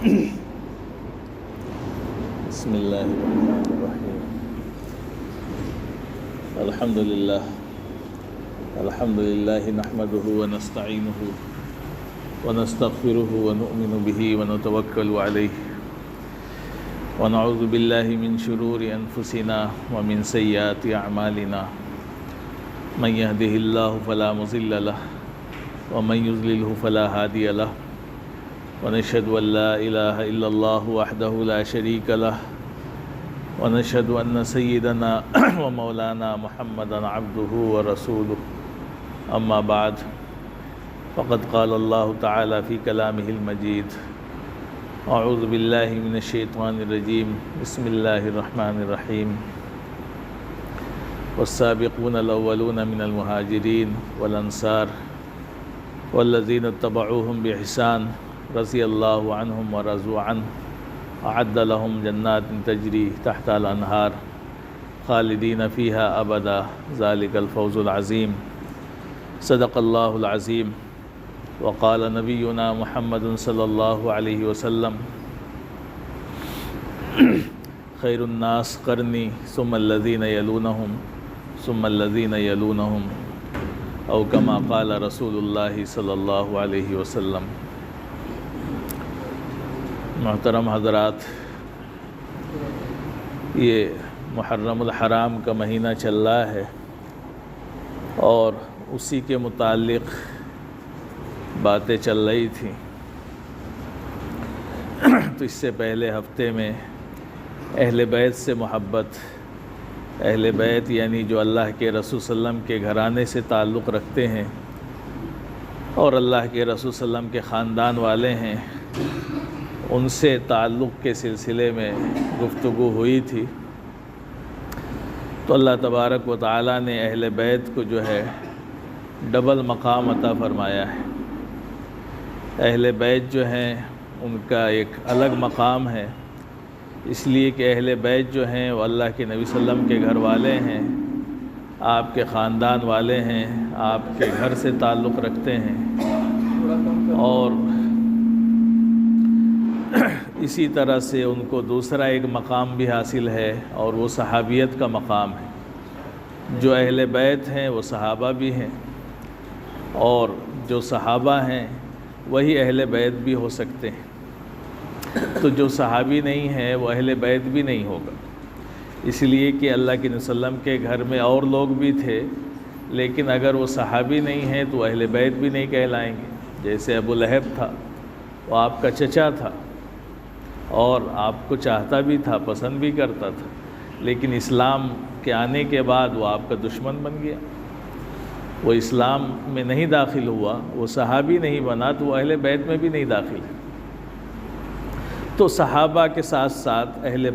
بسم اللہ الرحمن الرحیم الحمد للہ نحمده ونستعینه ونستغفره ونؤمن به ونتوکل علیہ ونعوذ باللہ من شرور انفسنا ومن سیئات اعمالنا من يهده اللہ فلا مضل له ومن يضلله فلا هادی له ونشهد أن لا إله إلا الله وحده لا شريك له ونشهد أن سيدنا ومولانا محمدا عبده ورسوله أما بعد فقد قال الله تعالى في كلامه المجيد أعوذ بالله من الشيطان الرجيم بسم الله الرحمن الرحيم والسابقون الأولون من المهاجرين والأنصار والذين اتبعوهم بإحسان رضی اللہ عنہم ورضوا عنہ اعد لهم جنات تجری تحت الانہار خالدین فیہا ابدا ذلک الفوز العظیم صدق اللہ العظیم وقال نبینا محمد صلی اللہ علیہ وسلم خیر الناس قرنی ثم الذین یلونہم ثم الذین یلونہم او کما قال رسول اللہ صلی اللہ علیہ وسلم۔ محترم حضرات، یہ محرم الحرام کا مہینہ چل رہا ہے اور اسی کے متعلق باتیں چل رہی تھیں۔ تو اس سے پہلے ہفتے میں اہل بیت سے محبت، اہل بیت یعنی جو اللہ کے رسول صلی اللہ علیہ وسلم کے گھرانے سے تعلق رکھتے ہیں اور اللہ کے رسول صلی اللہ علیہ وسلم کے خاندان والے ہیں، ان سے تعلق کے سلسلے میں گفتگو ہوئی تھی۔ تو اللہ تبارک و تعالیٰ نے اہل بیت کو جو ہے ڈبل مقام عطا فرمایا ہے۔ اہل بیت جو ہیں ان کا ایک الگ مقام ہے، اس لیے کہ اہل بیت جو ہیں وہ اللہ کے نبی صلی اللہ علیہ وسلم کے گھر والے ہیں، آپ کے خاندان والے ہیں، آپ کے گھر سے تعلق رکھتے ہیں، اور اسی طرح سے ان کو دوسرا ایک مقام بھی حاصل ہے اور وہ صحابیت کا مقام ہے۔ جو اہل بیت ہیں وہ صحابہ بھی ہیں، اور جو صحابہ ہیں وہی اہل بیت بھی ہو سکتے ہیں۔ تو جو صحابی نہیں ہے وہ اہل بیت بھی نہیں ہوگا، اس لیے کہ اللہ کے نبی صلی اللہ علیہ وسلم کے گھر میں اور لوگ بھی تھے، لیکن اگر وہ صحابی نہیں ہیں تو اہل بیت بھی نہیں کہلائیں گے۔ جیسے ابو لہب تھا، وہ آپ کا چچا تھا اور آپ کو چاہتا بھی تھا، پسند بھی کرتا تھا، لیکن اسلام کے آنے کے بعد وہ آپ کا دشمن بن گیا، وہ اسلام میں نہیں داخل ہوا، وہ صحابی نہیں بنا، تو وہ اہل بیت میں بھی نہیں داخل ہے۔ تو صحابہ کے ساتھ ساتھ اہل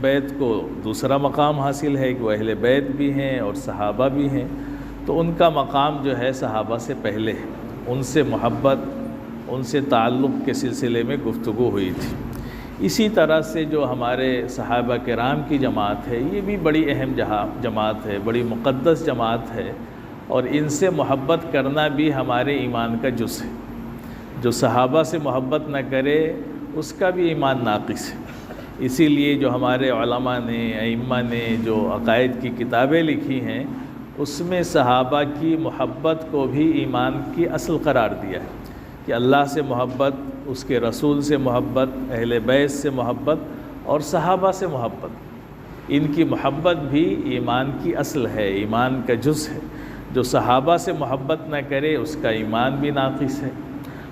بیت کو دوسرا مقام حاصل ہے کہ وہ اہل بیت بھی ہیں اور صحابہ بھی ہیں، تو ان کا مقام جو ہے صحابہ سے پہلے ہے، ان سے محبت، ان سے تعلق کے سلسلے میں گفتگو ہوئی تھی۔ اسی طرح سے جو ہمارے صحابہ کرام کی جماعت ہے، یہ بھی بڑی اہم جماعت ہے، بڑی مقدس جماعت ہے، اور ان سے محبت کرنا بھی ہمارے ایمان کا جز ہے۔ جو صحابہ سے محبت نہ کرے اس کا بھی ایمان ناقص ہے۔ اسی لیے جو ہمارے علماء نے، ائمہ نے جو عقائد کی کتابیں لکھی ہیں، اس میں صحابہ کی محبت کو بھی ایمان کی اصل قرار دیا ہے کہ اللہ سے محبت، اس کے رسول سے محبت، اہل بیت سے محبت اور صحابہ سے محبت، ان کی محبت بھی ایمان کی اصل ہے، ایمان کا جز ہے۔ جو صحابہ سے محبت نہ کرے اس کا ایمان بھی ناقص ہے۔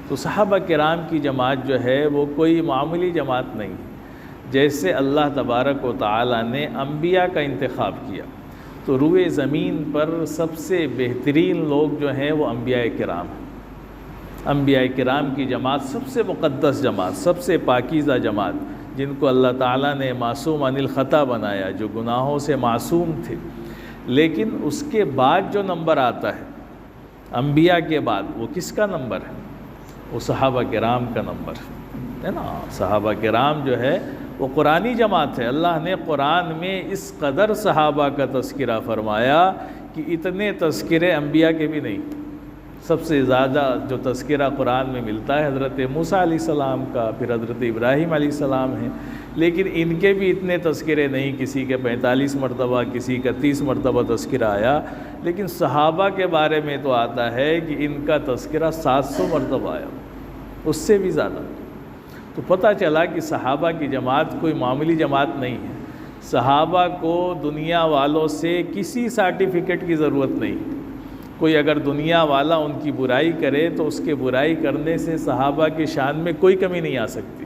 تو صحابہ کرام کی جماعت جو ہے وہ کوئی معمولی جماعت نہیں ہے۔ جیسے اللہ تبارک و تعالیٰ نے انبیاء کا انتخاب کیا، تو روئے زمین پر سب سے بہترین لوگ جو ہیں وہ انبیاء کرام ہیں۔ انبیاء کرام کی جماعت سب سے مقدس جماعت، سب سے پاکیزہ جماعت، جن کو اللہ تعالیٰ نے معصوم عن الخطا بنایا، جو گناہوں سے معصوم تھے۔ لیکن اس کے بعد جو نمبر آتا ہے انبیاء کے بعد، وہ کس کا نمبر ہے؟ وہ صحابہ کرام کا نمبر ہے نا۔ صحابہ کرام جو ہے وہ قرآنی جماعت ہے۔ اللہ نے قرآن میں اس قدر صحابہ کا تذکرہ فرمایا کہ اتنے تذکرے انبیاء کے بھی نہیں، سب سے زیادہ جو تذکرہ قرآن میں ملتا ہے حضرت موسیٰ علیہ السلام کا، پھر حضرت ابراہیم علیہ السلام ہیں، لیکن ان کے بھی اتنے تذکرے نہیں، کسی کے 45 مرتبہ، کسی کا 30 مرتبہ تذکرہ آیا، لیکن صحابہ کے بارے میں تو آتا ہے کہ ان کا تذکرہ 700 مرتبہ آیا، اس سے بھی زیادہ۔ تو پتہ چلا کہ صحابہ کی جماعت کوئی معمولی جماعت نہیں ہے۔ صحابہ کو دنیا والوں سے کسی سرٹیفکیٹ کی ضرورت نہیں۔ کوئی اگر دنیا والا ان کی برائی کرے تو اس کے برائی کرنے سے صحابہ کی شان میں کوئی کمی نہیں آ سکتی،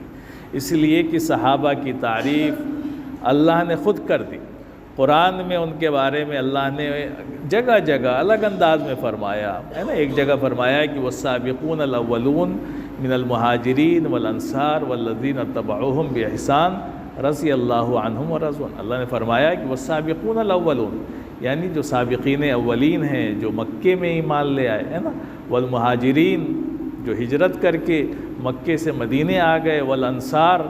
اس لیے کہ صحابہ کی تعریف اللہ نے خود کر دی۔ قرآن میں ان کے بارے میں اللہ نے جگہ جگہ الگ انداز میں فرمایا ہے نا۔ ایک جگہ فرمایا کہ والسابقون الاولون من المہاجرین والانصار والذین اتبعوہم بإحسان رضی اللہ عنہم ورضوا عنہ۔ اللہ نے فرمایا کہ والسابقون الاولون، یعنی جو سابقین اولین ہیں، جو مکے میں ایمان لے آئے ہے نا، والمہاجرین جو ہجرت کر کے مکے سے مدینے آ گئے، والانصار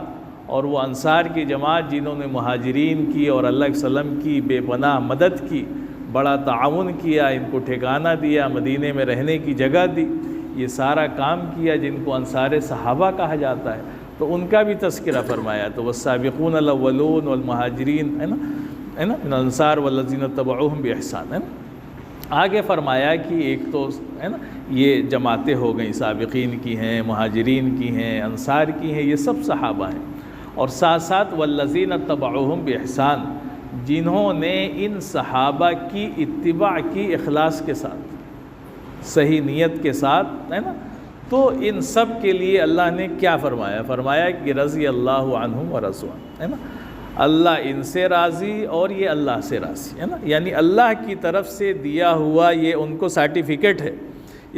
اور وہ انصار کی جماعت جنہوں نے مہاجرین کی اور اللہ کے وسلم کی بے پناہ مدد کی، بڑا تعاون کیا، ان کو ٹھکانہ دیا، مدینے میں رہنے کی جگہ دی، یہ سارا کام کیا، جن کو انصار صحابہ کہا جاتا ہے، تو ان کا بھی تذکرہ فرمایا۔ تو والسابقون الاولون والمہاجرین ہے نا من الانصار والذین اتبعوہم بإحسان ہے نا۔ آگے فرمایا کہ ایک تو ہے نا یہ جماعتیں ہو گئیں، سابقین کی ہیں، مہاجرین کی ہیں، انصار کی ہیں، یہ سب صحابہ ہیں، اور ساتھ ساتھ والذین اتبعوہم بإحسان، جنہوں نے ان صحابہ کی اتباع کی اخلاص کے ساتھ، صحیح نیت کے ساتھ ہے نا۔ تو ان سب کے لیے اللہ نے کیا فرمایا؟ فرمایا کہ رضی اللہ عنہم ورضوا عنہ ہے نا۔ اللہ ان سے راضی اور یہ اللہ سے راضی ہے نا، یعنی اللہ کی طرف سے دیا ہوا یہ ان کو سرٹیفکیٹ ہے،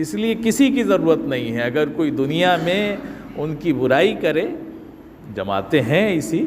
اس لیے کسی کی ضرورت نہیں ہے۔ اگر کوئی دنیا میں ان کی برائی کرے، جماعتیں ہیں اسی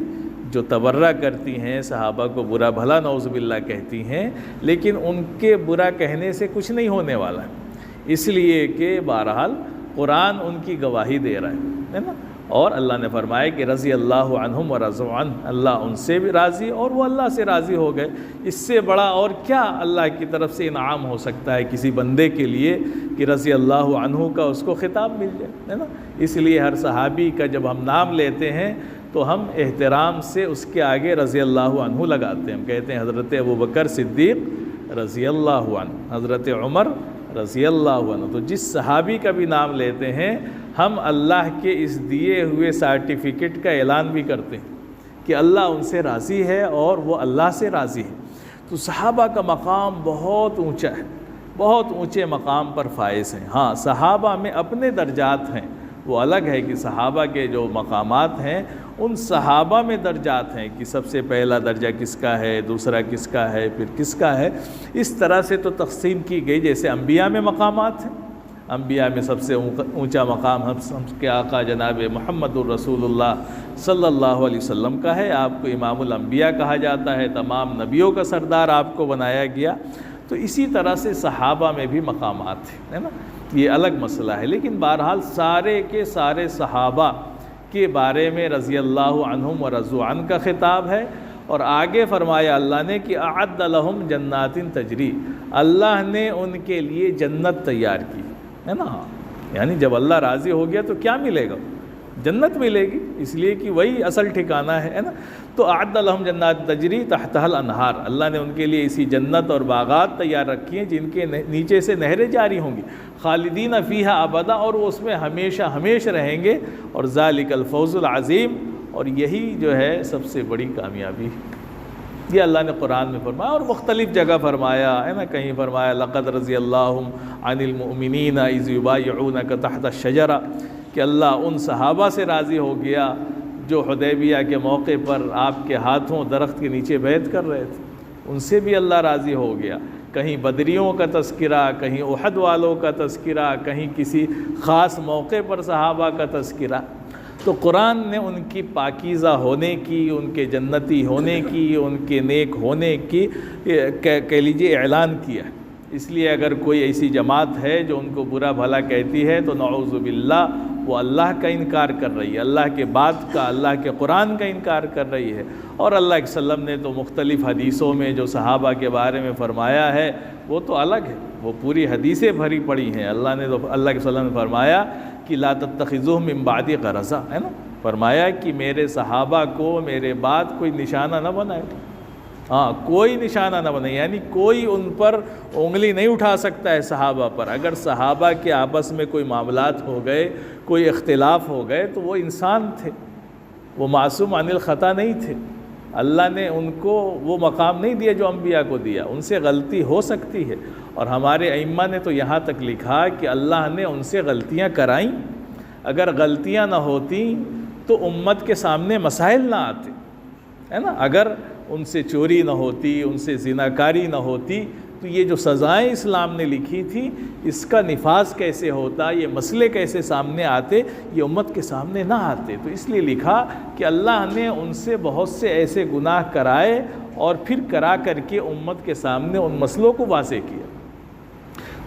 جو تبرہ کرتی ہیں، صحابہ کو برا بھلا نعوذ باللہ کہتی ہیں، لیکن ان کے برا کہنے سے کچھ نہیں ہونے والا ہے، اس لیے کہ بہرحال قرآن ان کی گواہی دے رہا ہے نا۔ اور اللہ نے فرمایا کہ رضی اللہ عنہم ورضوا عنہ، اللہ ان سے بھی راضی اور وہ اللہ سے راضی ہو گئے۔ اس سے بڑا اور کیا اللہ کی طرف سے انعام ہو سکتا ہے کسی بندے کے لیے کہ رضی اللہ عنہ کا اس کو خطاب مل جائے ہے نا۔ اس لیے ہر صحابی کا جب ہم نام لیتے ہیں تو ہم احترام سے اس کے آگے رضی اللہ عنہ لگاتے ہیں، ہم کہتے ہیں حضرت ابوبکر صدیق رضی اللہ عنہ، حضرت عمر رضی اللہ عنہ۔ تو جس صحابی کا بھی نام لیتے ہیں ہم اللہ کے اس دیے ہوئے سرٹیفکیٹ کا اعلان بھی کرتے ہیں کہ اللہ ان سے راضی ہے اور وہ اللہ سے راضی ہے۔ تو صحابہ کا مقام بہت اونچا ہے، بہت اونچے مقام پر فائز ہیں۔ ہاں صحابہ میں اپنے درجات ہیں، وہ الگ ہے کہ صحابہ کے جو مقامات ہیں ان صحابہ میں درجات ہیں کہ سب سے پہلا درجہ کس کا ہے، دوسرا کس کا ہے، پھر کس کا ہے، اس طرح سے تو تقسیم کی گئی۔ جیسے انبیاء میں مقامات ہیں، انبیاء میں سب سے اونچا مقام ہم کے آقا جناب محمد الرسول اللہ صلی اللہ علیہ وسلم کا ہے، آپ کو امام الانبیاء کہا جاتا ہے، تمام نبیوں کا سردار آپ کو بنایا گیا۔ تو اسی طرح سے صحابہ میں بھی مقامات ہیں ہے نا، یہ الگ مسئلہ ہے، لیکن بہرحال سارے کے سارے صحابہ کے بارے میں رضی اللہ عنہم ورضوا عنہ کا خطاب ہے۔ اور آگے فرمایا اللہ نے کہ اعد لہم جنات تجری، اللہ نے ان کے لیے جنت تیار کی ہے نا۔ یعنی جب اللہ راضی ہو گیا تو کیا ملے گا؟ جنت ملے گی، اس لیے کہ وہی اصل ٹھکانہ ہے نا۔ تو اعد لہم جنات تجری تحتہا الانہار، اللہ نے ان کے لیے اسی جنت اور باغات تیار رکھی ہیں جن کے نیچے سے نہریں جاری ہوں گی، خالدین فیہا ابدا، اور وہ اس میں ہمیشہ ہمیشہ رہیں گے، اور ذالک الفوز العظیم، اور یہی جو ہے سب سے بڑی کامیابی ہے۔ یہ اللہ نے قرآن میں فرمایا اور مختلف جگہ فرمایا ہے نا۔ کہیں فرمایا لقد رضی اللہ عن المؤمنین اذ یبایعونک تحت الشجرہ، کہ اللہ ان صحابہ سے راضی ہو گیا جو حدیبیہ کے موقع پر آپ کے ہاتھوں درخت کے نیچے بیعت کر رہے تھے، ان سے بھی اللہ راضی ہو گیا۔ کہیں بدریوں کا تذکرہ، کہیں احد والوں کا تذکرہ، کہیں کسی خاص موقع پر صحابہ کا تذکرہ۔ تو قرآن نے ان کی پاکیزہ ہونے کی، ان کے جنتی ہونے کی، ان کے نیک ہونے کی کہہ لیجیے اعلان کیا۔ اس لیے اگر کوئی ایسی جماعت ہے جو ان کو برا بھلا کہتی ہے تو نعوذ باللہ وہ اللہ کا انکار کر رہی ہے، اللہ کے بات کا، اللہ کے قرآن کا انکار کر رہی ہے۔ اور اللہ کے وسلم نے تو مختلف حدیثوں میں جو صحابہ کے بارے میں فرمایا ہے وہ تو الگ ہے، وہ پوری حدیثیں بھری پڑی ہیں۔ اللہ کے وسلم نے فرمایا کہ لا تتخذوہ من بعدی غرضا، ہے نا، فرمایا کہ میرے صحابہ کو میرے بعد کوئی نشانہ نہ بنائے، ہاں کوئی نشانہ نہ بنائے، یعنی کوئی ان پر انگلی نہیں اٹھا سکتا ہے صحابہ پر۔ اگر صحابہ کے آپس میں کوئی معاملات ہو گئے، کوئی اختلاف ہو گئے تو وہ انسان تھے، وہ معصوم عن الخطا نہیں تھے۔ اللہ نے ان کو وہ مقام نہیں دیا جو انبیاء کو دیا، ان سے غلطی ہو سکتی ہے۔ اور ہمارے ائمہ نے تو یہاں تک لکھا کہ اللہ نے ان سے غلطیاں کرائیں، اگر غلطیاں نہ ہوتیں تو امت کے سامنے مسائل نہ آتے، ہے نا، اگر ان سے چوری نہ ہوتی، ان سے زناکاری نہ ہوتی تو یہ جو سزائیں اسلام نے لکھی تھی اس کا نفاذ کیسے ہوتا، یہ مسئلے کیسے سامنے آتے، یہ امت کے سامنے نہ آتے۔ تو اس لیے لکھا کہ اللہ نے ان سے بہت سے ایسے گناہ کرائے اور پھر کرا کر کے امت کے سامنے ان مسئلوں کو واضح کیا۔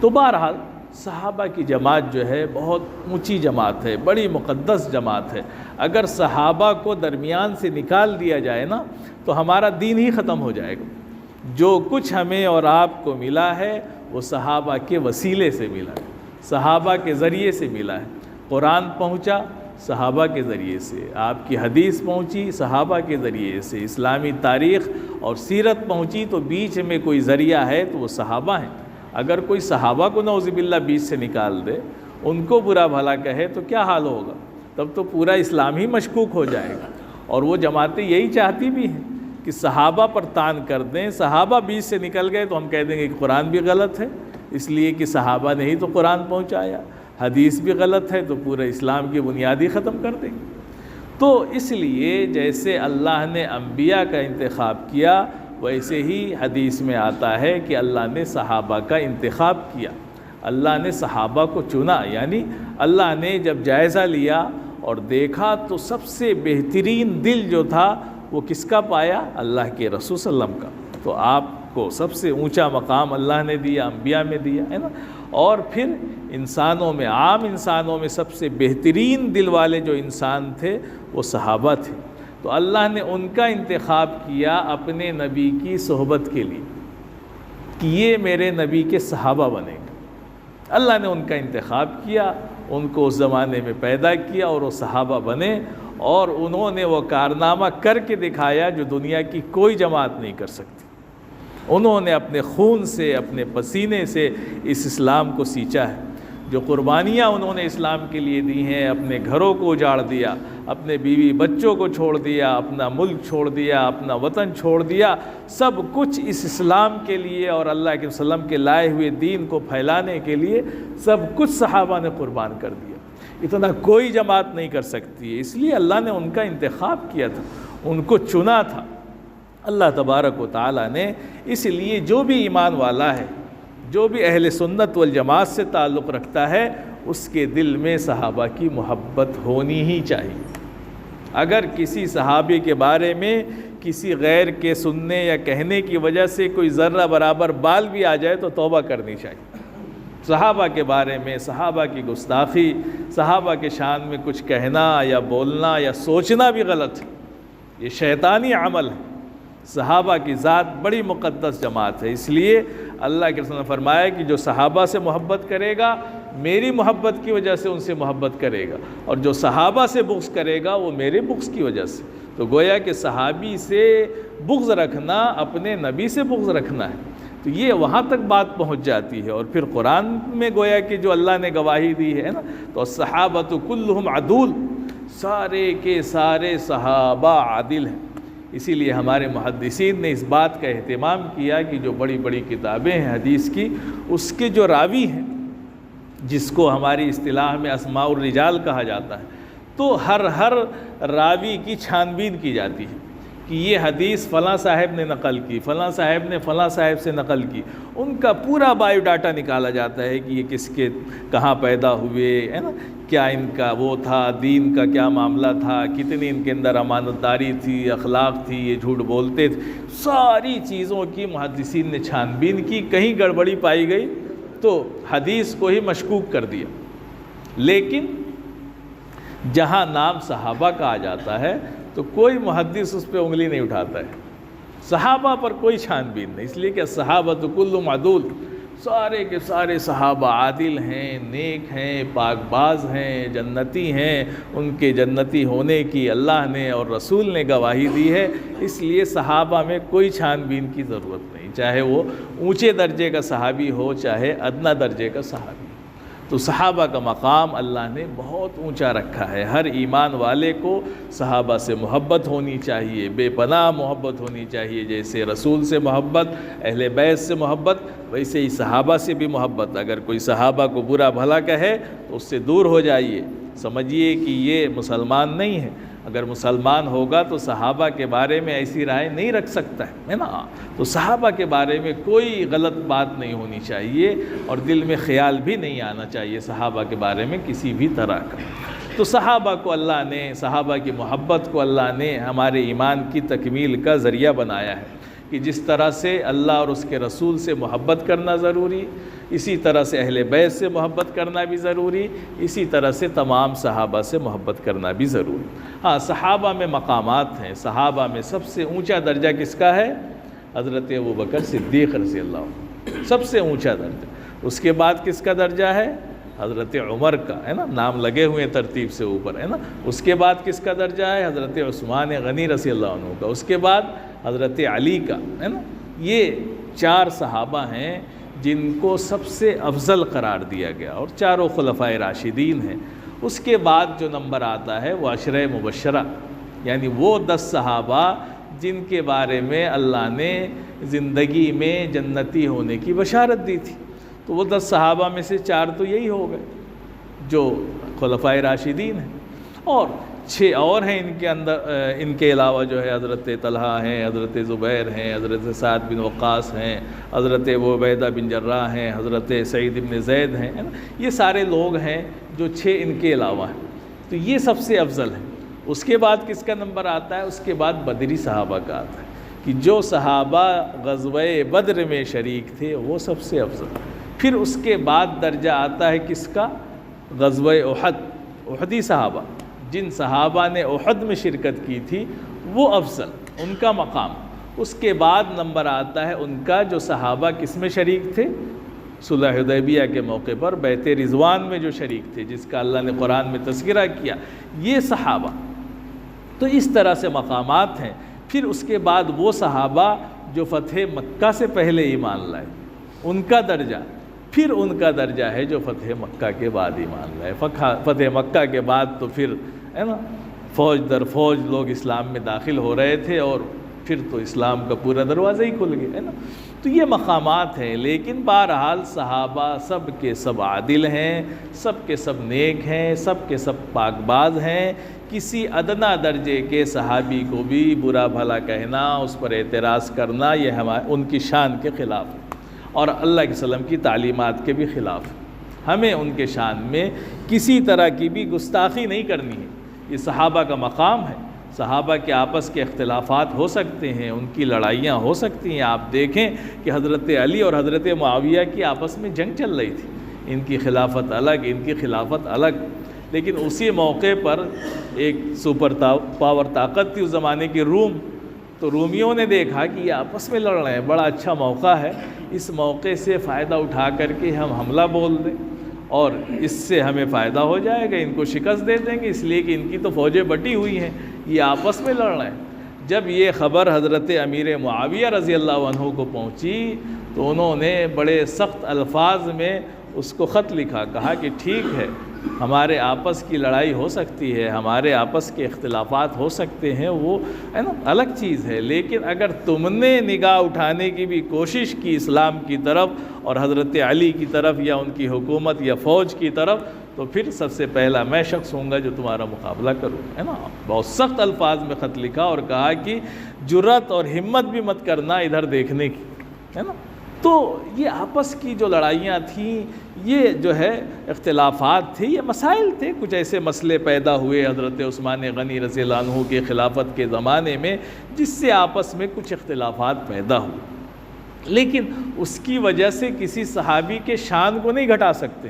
تو بہرحال صحابہ کی جماعت جو ہے بہت اونچی جماعت ہے، بڑی مقدس جماعت ہے۔ اگر صحابہ کو درمیان سے نکال دیا جائے نا تو ہمارا دین ہی ختم ہو جائے گا۔ جو کچھ ہمیں اور آپ کو ملا ہے وہ صحابہ کے وسیلے سے ملا ہے، صحابہ کے ذریعے سے ملا ہے۔ قرآن پہنچا صحابہ کے ذریعے سے، آپ کی حدیث پہنچی صحابہ کے ذریعے سے، اسلامی تاریخ اور سیرت پہنچی تو بیچ میں کوئی ذریعہ ہے تو وہ صحابہ ہیں۔ اگر کوئی صحابہ کو نعوذ باللہ بیچ سے نکال دے، ان کو برا بھلا کہے تو کیا حال ہوگا؟ تب تو پورا اسلام ہی مشکوک ہو جائے گا۔ اور وہ جماعتیں یہی چاہتی بھی ہیں کہ صحابہ پر تان کر دیں، صحابہ بیچ سے نکل گئے تو ہم کہہ دیں گے کہ قرآن بھی غلط ہے، اس لیے کہ صحابہ نے ہی تو قرآن پہنچایا، حدیث بھی غلط ہے تو پورا اسلام کی بنیاد ہی ختم کر دیں گے۔ تو اس لیے جیسے اللہ نے انبیاء کا انتخاب کیا ویسے ہی حدیث میں آتا ہے کہ اللہ نے صحابہ کا انتخاب کیا، اللہ نے صحابہ کو چنا، یعنی اللہ نے جب جائزہ لیا اور دیکھا تو سب سے بہترین دل جو تھا وہ کس کا پایا؟ اللہ کے رسول صلی اللہ علیہ وسلم کا۔ تو آپ کو سب سے اونچا مقام اللہ نے دیا، انبیاء میں دیا ہے نا۔ اور پھر انسانوں میں، عام انسانوں میں سب سے بہترین دل والے جو انسان تھے وہ صحابہ تھے۔ تو اللہ نے ان کا انتخاب کیا اپنے نبی کی صحبت کے لیے کہ یہ میرے نبی کے صحابہ بنے گے۔ اللہ نے ان کا انتخاب کیا، ان کو اس زمانے میں پیدا کیا اور وہ صحابہ بنے، اور انہوں نے وہ کارنامہ کر کے دکھایا جو دنیا کی کوئی جماعت نہیں کر سکتی۔ انہوں نے اپنے خون سے، اپنے پسینے سے اس اسلام کو سینچا ہے۔ جو قربانیاں انہوں نے اسلام کے لیے دی ہیں، اپنے گھروں کو اجاڑ دیا، اپنے بیوی بچوں کو چھوڑ دیا، اپنا ملک چھوڑ دیا، اپنا وطن چھوڑ دیا، سب کچھ اس اسلام کے لیے اور اللہ کے وسلم کے لائے ہوئے دین کو پھیلانے کے لیے سب کچھ صحابہ نے قربان کر دیا۔ اتنا کوئی جماعت نہیں کر سکتی ہے، اس لیے اللہ نے ان کا انتخاب کیا تھا، ان کو چنا تھا اللہ تبارک و تعالیٰ نے۔ اس لیے جو بھی ایمان والا ہے، جو بھی اہل سنت والجماعت سے تعلق رکھتا ہے، اس کے دل میں صحابہ کی محبت ہونی ہی چاہیے۔ اگر کسی صحابی کے بارے میں کسی غیر کے سننے یا کہنے کی وجہ سے کوئی ذرہ برابر بال بھی آ جائے تو توبہ کرنی چاہیے۔ صحابہ کے بارے میں، صحابہ کی گستاخی، صحابہ کے شان میں کچھ کہنا یا بولنا یا سوچنا بھی غلط ہے، یہ شیطانی عمل ہے۔ صحابہ کی ذات بڑی مقدس جماعت ہے، اس لیے اللہ کے رسول نے فرمایا کہ جو صحابہ سے محبت کرے گا میری محبت کی وجہ سے ان سے محبت کرے گا، اور جو صحابہ سے بغض کرے گا وہ میرے بغض کی وجہ سے۔ تو گویا کہ صحابی سے بغض رکھنا اپنے نبی سے بغض رکھنا ہے، تو یہ وہاں تک بات پہنچ جاتی ہے۔ اور پھر قرآن میں گویا کہ جو اللہ نے گواہی دی ہے نا، تو الصحابۃ کلہم عدول، سارے کے سارے صحابہ عادل ہیں۔ اسی لیے ہمارے محدثین نے اس بات کا اہتمام کیا کہ جو بڑی بڑی کتابیں ہیں حدیث کی، اس کے جو راوی ہیں، جس کو ہماری اصطلاح میں اسماء الرجال کہا جاتا ہے، تو ہر راوی کی چھان بین کی جاتی ہے کہ یہ حدیث فلاں صاحب نے نقل کی، فلاں صاحب نے فلاں صاحب سے نقل کی، ان کا پورا بایو ڈاٹا نکالا جاتا ہے کہ یہ کس کے کہاں پیدا ہوئے، ہے نا، کیا ان کا وہ تھا، دین کا کیا معاملہ تھا، کتنی ان کے اندر امانت داری تھی، اخلاق تھی، یہ جھوٹ بولتے تھے، ساری چیزوں کی محدثین نے چھان بین کی۔ کہیں گڑبڑی پائی گئی تو حدیث کو ہی مشکوک کر دیا۔ لیکن جہاں نام صحابہ کا آ جاتا ہے تو کوئی محدث اس پہ انگلی نہیں اٹھاتا ہے، صحابہ پر کوئی چھان بین نہیں، اس لیے کہ صحابہ کلہم عدول، سارے کے سارے صحابہ عادل ہیں، نیک ہیں، پاک باز ہیں، جنتی ہیں، ان کے جنتی ہونے کی اللہ نے اور رسول نے گواہی دی ہے، اس لیے صحابہ میں کوئی چھان بین کی ضرورت نہیں، چاہے وہ اونچے درجے کا صحابی ہو چاہے ادنا درجے کا صحابی۔ تو صحابہ کا مقام اللہ نے بہت اونچا رکھا ہے، ہر ایمان والے کو صحابہ سے محبت ہونی چاہیے، بے پناہ محبت ہونی چاہیے، جیسے رسول سے محبت، اہل بیت سے محبت، ویسے ہی صحابہ سے بھی محبت۔ اگر کوئی صحابہ کو برا بھلا کہے تو اس سے دور ہو جائیے، سمجھیے کہ یہ مسلمان نہیں ہے، اگر مسلمان ہوگا تو صحابہ کے بارے میں ایسی رائے نہیں رکھ سکتا ہے نا، تو صحابہ کے بارے میں کوئی غلط بات نہیں ہونی چاہیے اور دل میں خیال بھی نہیں آنا چاہیے صحابہ کے بارے میں کسی بھی طرح کا۔ تو صحابہ کو اللہ نے، صحابہ کی محبت کو اللہ نے ہمارے ایمان کی تکمیل کا ذریعہ بنایا ہے کہ جس طرح سے اللہ اور اس کے رسول سے محبت کرنا ضروری، اسی طرح سے اہل بیت سے محبت کرنا بھی ضروری، اسی طرح سے تمام صحابہ سے محبت کرنا بھی ضروری۔ ہاں، صحابہ میں مقامات ہیں، صحابہ میں سب سے اونچا درجہ کس کا ہے؟ حضرت ابوبکر صدیق رضی اللہ عنہ، سب سے اونچا درجہ۔ اس کے بعد کس کا درجہ ہے؟ حضرت عمر کا، ہے نا، نام لگے ہوئے ترتیب سے اوپر، ہے نا۔ اس کے بعد کس کا درجہ ہے؟ حضرت عثمان غنی رضی اللہ عنہ کا۔ اس کے بعد حضرت علی کا، ہے نا۔ یہ 4 صحابہ ہیں جن کو سب سے افضل قرار دیا گیا اور چاروں خلفائے راشدین ہیں۔ اس کے بعد جو نمبر آتا ہے وہ عشرہ مبشرہ، یعنی وہ 10 صحابہ جن کے بارے میں اللہ نے زندگی میں جنتی ہونے کی بشارت دی تھی۔ تو وہ 10 صحابہ میں سے 4 تو یہی ہو گئے جو خلفائے راشدین ہیں، اور 6 اور ہیں ان کے اندر، ان کے علاوہ جو ہے حضرت طلحہ ہیں، حضرت زبیر ہیں، حضرت سعد بن وقاص ہیں، حضرت ابو عبیدہ بن جراح ہیں، حضرت سعید بن زید ہیں، یہ سارے لوگ ہیں جو 6 ان کے علاوہ ہیں۔ تو یہ سب سے افضل ہے۔ اس کے بعد کس کا نمبر آتا ہے؟ اس کے بعد بدری صحابہ کا آتا ہے کہ جو صحابہ غزوہ بدر میں شریک تھے وہ سب سے افضل۔ پھر اس کے بعد درجہ آتا ہے کس کا؟ غزوہ احد، احدی صحابہ، جن صحابہ نے احد میں شرکت کی تھی وہ افضل، ان کا مقام۔ اس کے بعد نمبر آتا ہے ان کا جو صحابہ کس میں شریک تھے؟ صلح حدیبیہ کے موقع پر بیعت رضوان میں جو شریک تھے، جس کا اللہ نے قرآن میں تذکرہ کیا، یہ صحابہ۔ تو اس طرح سے مقامات ہیں۔ پھر اس کے بعد وہ صحابہ جو فتح مکہ سے پہلے ایمان لائے، ان کا درجہ، پھر ان کا درجہ ہے جو فتح مکہ کے بعد ایمان لائے۔ فتح مکہ کے بعد تو پھر، ہے نا، فوج در فوج لوگ اسلام میں داخل ہو رہے تھے اور پھر تو اسلام کا پورا دروازہ ہی کھل گیا، ہے نا۔ تو یہ مقامات ہیں، لیکن بہرحال صحابہ سب کے سب عادل ہیں، سب کے سب نیک ہیں، سب کے سب پاک باز ہیں۔ کسی ادنا درجے کے صحابی کو بھی برا بھلا کہنا، اس پر اعتراض کرنا، یہ ان کی شان کے خلاف ہے اور اللہ کے وسلم کی تعلیمات کے بھی خلاف ہے۔ ہمیں ان کے شان میں کسی طرح کی بھی گستاخی نہیں کرنی ہے۔ یہ صحابہ کا مقام ہے۔ صحابہ کے آپس کے اختلافات ہو سکتے ہیں، ان کی لڑائیاں ہو سکتی ہیں۔ آپ دیکھیں کہ حضرت علی اور حضرت معاویہ کی آپس میں جنگ چل رہی تھی، ان کی خلافت الگ، ان کی خلافت الگ، لیکن اسی موقع پر ایک سپر پاور طاقت تھی اس زمانے کی، روم۔ تو رومیوں نے دیکھا کہ یہ آپس میں لڑ رہے ہیں، بڑا اچھا موقع ہے، اس موقع سے فائدہ اٹھا کر کے ہم حملہ بول دیں اور اس سے ہمیں فائدہ ہو جائے گا، ان کو شکست دے دیں گے، اس لیے کہ ان کی تو فوجیں بٹی ہوئی ہیں، یہ آپس میں لڑ رہے ہیں۔ جب یہ خبر حضرت امیر معاویہ رضی اللہ عنہ کو پہنچی تو انہوں نے بڑے سخت الفاظ میں اس کو خط لکھا، کہا کہ ٹھیک ہے، ہمارے آپس کی لڑائی ہو سکتی ہے، ہمارے آپس کے اختلافات ہو سکتے ہیں، وہ ہے نا الگ چیز ہے، لیکن اگر تم نے نگاہ اٹھانے کی بھی کوشش کی اسلام کی طرف اور حضرت علی کی طرف یا ان کی حکومت یا فوج کی طرف، تو پھر سب سے پہلا میں شخص ہوں گا جو تمہارا مقابلہ کروں، ہے نا۔ بہت سخت الفاظ میں خط لکھا اور کہا کہ جرأت اور ہمت بھی مت کرنا ادھر دیکھنے کی، ہے نا۔ تو یہ آپس کی جو لڑائیاں تھیں، یہ جو ہے اختلافات تھے، یہ مسائل تھے، کچھ ایسے مسئلے پیدا ہوئے حضرت عثمان غنی رضی اللہ عنہ کے خلافت کے زمانے میں جس سے آپس میں کچھ اختلافات پیدا ہوئے، لیکن اس کی وجہ سے کسی صحابی کے شان کو نہیں گھٹا سکتے۔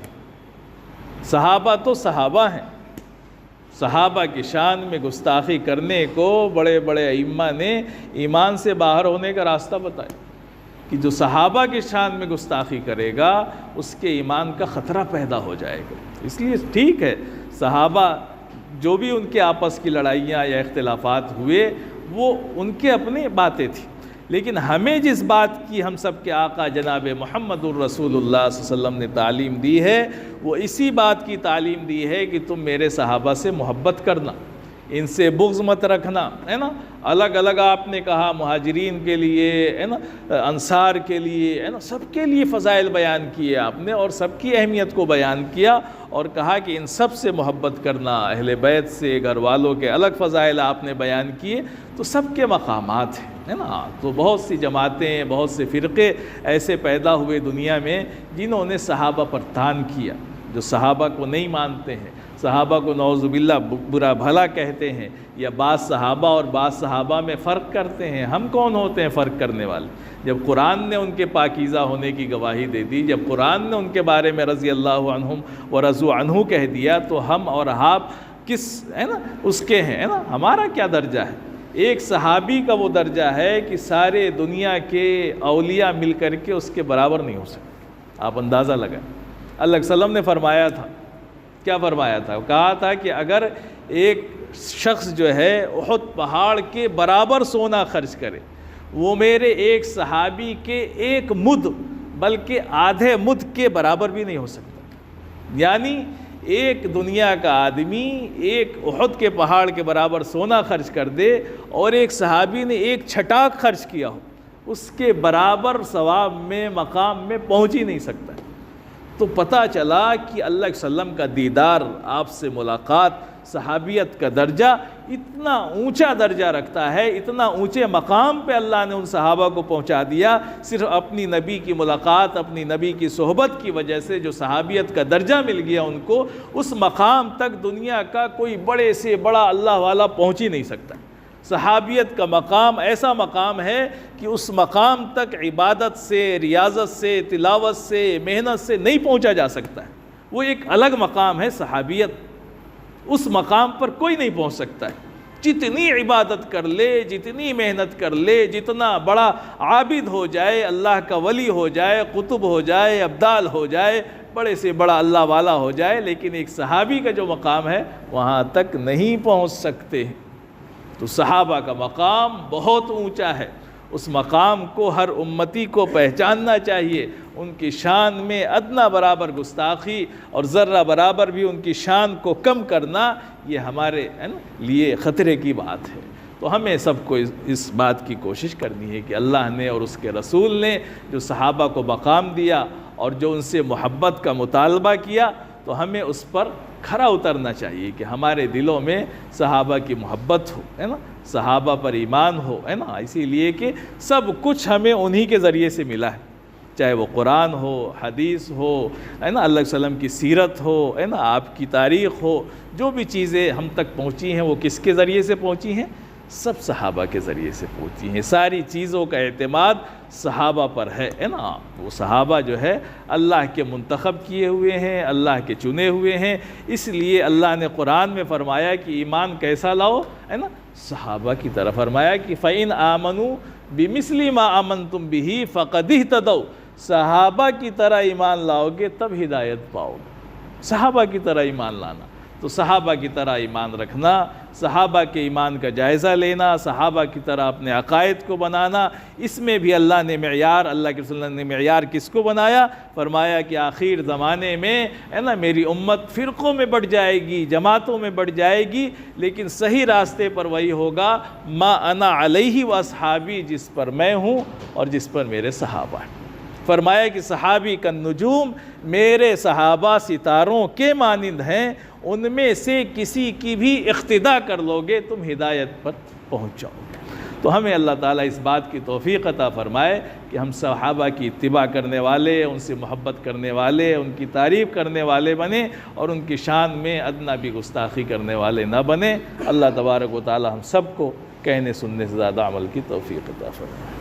صحابہ تو صحابہ ہیں، صحابہ کی شان میں گستاخی کرنے کو بڑے بڑے ائمہ نے ایمان سے باہر ہونے کا راستہ بتایا کہ جو صحابہ کی شان میں گستاخی کرے گا اس کے ایمان کا خطرہ پیدا ہو جائے گا۔ اس لیے ٹھیک ہے، صحابہ جو بھی ان کے آپس کی لڑائیاں یا اختلافات ہوئے وہ ان کے اپنی باتیں تھیں، لیکن ہمیں جس بات کی ہم سب کے آقا جناب محمد الرسول اللہ صلی اللہ علیہ وسلم نے تعلیم دی ہے وہ اسی بات کی تعلیم دی ہے کہ تم میرے صحابہ سے محبت کرنا، ان سے بغض مت رکھنا، ہے نا۔ الگ الگ آپ نے کہا مہاجرین کے لیے، ہے نا، انصار کے لیے، ہے نا، سب کے لیے فضائل بیان کیے آپ نے اور سب کی اہمیت کو بیان کیا اور کہا کہ ان سب سے محبت کرنا، اہل بیت سے، گھر والوں کے الگ فضائل آپ نے بیان کیے، تو سب کے مقامات ہیں، ہے نا۔ تو بہت سی جماعتیں، بہت سے فرقے ایسے پیدا ہوئے دنیا میں جنہوں نے صحابہ پر طعن کیا، جو صحابہ کو نہیں مانتے ہیں، صحابہ کو نعوذ باللہ برا بھلا کہتے ہیں، یا بعض صحابہ اور بعض صحابہ میں فرق کرتے ہیں۔ ہم کون ہوتے ہیں فرق کرنے والے؟ جب قرآن نے ان کے پاکیزہ ہونے کی گواہی دے دی، جب قرآن نے ان کے بارے میں رضی اللہ عنہم ورضوا عنہ کہہ دیا، تو ہم اور آپ کس، ہے نا، اس کے ہیں، ہے نا۔ ہمارا کیا درجہ ہے؟ ایک صحابی کا وہ درجہ ہے کہ سارے دنیا کے اولیاء مل کر کے اس کے برابر نہیں ہو سکتے۔ آپ اندازہ لگائیں، اللہ علیہ وسلم نے فرمایا تھا، کیا فرمایا تھا؟ کہا تھا کہ اگر ایک شخص جو ہے احد پہاڑ کے برابر سونا خرچ کرے، وہ میرے ایک صحابی کے ایک مد بلکہ آدھے مد کے برابر بھی نہیں ہو سکتا۔ یعنی ایک دنیا کا آدمی ایک احد کے پہاڑ کے برابر سونا خرچ کر دے اور ایک صحابی نے ایک چھٹاک خرچ کیا ہو، اس کے برابر ثواب میں، مقام میں پہنچ ہی نہیں سکتا۔ تو پتہ چلا کہ اللہ علیہ وسلم کا دیدار، آپ سے ملاقات، صحابیت کا درجہ اتنا اونچا درجہ رکھتا ہے، اتنا اونچے مقام پہ اللہ نے ان صحابہ کو پہنچا دیا، صرف اپنی نبی کی ملاقات، اپنی نبی کی صحبت کی وجہ سے جو صحابیت کا درجہ مل گیا ان کو، اس مقام تک دنیا کا کوئی بڑے سے بڑا اللہ والا پہنچ ہی نہیں سکتا۔ صحابیت کا مقام ایسا مقام ہے کہ اس مقام تک عبادت سے، ریاضت سے، تلاوت سے، محنت سے نہیں پہنچا جا سکتا ہے۔ وہ ایک الگ مقام ہے صحابیت، اس مقام پر کوئی نہیں پہنچ سکتا ہے۔ جتنی عبادت کر لے، جتنی محنت کر لے، جتنا بڑا عابد ہو جائے، اللہ کا ولی ہو جائے، قطب ہو جائے، ابدال ہو جائے، بڑے سے بڑا اللہ والا ہو جائے، لیکن ایک صحابی کا جو مقام ہے وہاں تک نہیں پہنچ سکتے۔ تو صحابہ کا مقام بہت اونچا ہے، اس مقام کو ہر امتی کو پہچاننا چاہیے۔ ان کی شان میں ادنا برابر گستاخی اور ذرہ برابر بھی ان کی شان کو کم کرنا، یہ ہمارے لیے خطرے کی بات ہے۔ تو ہمیں سب کو اس بات کی کوشش کرنی ہے کہ اللہ نے اور اس کے رسول نے جو صحابہ کو مقام دیا اور جو ان سے محبت کا مطالبہ کیا، تو ہمیں اس پر کھرا اترنا چاہیے کہ ہمارے دلوں میں صحابہ کی محبت ہو، ہے نا، صحابہ پر ایمان ہو، ہے نا۔ اسی لیے کہ سب کچھ ہمیں انہی کے ذریعے سے ملا ہے، چاہے وہ قرآن ہو، حدیث ہو، ہے نا، اللہ علیہ وسلم کی سیرت ہو، ہے نا، آپ کی تاریخ ہو، جو بھی چیزیں ہم تک پہنچی ہیں وہ کس کے ذریعے سے پہنچی ہیں؟ سب صحابہ کے ذریعے سے پہنچی ہیں۔ ساری چیزوں کا اعتماد صحابہ پر ہے نا۔ وہ صحابہ جو ہے اللہ کے منتخب کیے ہوئے ہیں، اللہ کے چنے ہوئے ہیں، اس لیے اللہ نے قرآن میں فرمایا کہ ایمان کیسا لاؤ، ہے نا، صحابہ کی طرف فرمایا کہ فَإِنْ آمَنُوا بِمِثْلِ مَا آمَنْتُمْ بِهِ فَقَدْ اهْتَدَوْا۔ صحابہ کی طرح ایمان لاؤ گے تب ہدایت پاؤ گے، صحابہ کی طرح ایمان لانا۔ تو صحابہ کی طرح ایمان رکھنا، صحابہ کے ایمان کا جائزہ لینا، صحابہ کی طرح اپنے عقائد کو بنانا، اس میں بھی اللہ نے معیار، اللہ کے رسول نے معیار کس کو بنایا؟ فرمایا کہ آخر زمانے میں، ہے نا، میری امت فرقوں میں بڑھ جائے گی، جماعتوں میں بڑھ جائے گی، لیکن صحیح راستے پر وہی ہوگا ما انا علیہ و اصحابی، جس پر میں ہوں اور جس پر میرے صحابہ ہیں۔ فرمایا کہ صحابی کا نجوم، میرے صحابہ ستاروں کے مانند ہیں، ان میں سے کسی کی بھی اقتداء کر لو گے تم ہدایت پر پہنچ جاؤ گے۔ تو ہمیں اللہ تعالیٰ اس بات کی توفیق عطا فرمائے کہ ہم صحابہ کی اتباع کرنے والے، ان سے محبت کرنے والے، ان کی تعریف کرنے والے بنیں اور ان کی شان میں ادنا بھی گستاخی کرنے والے نہ بنیں۔ اللہ تبارک و تعالیٰ ہم سب کو کہنے سننے سے زیادہ عمل کی توفیق عطا فرمائے۔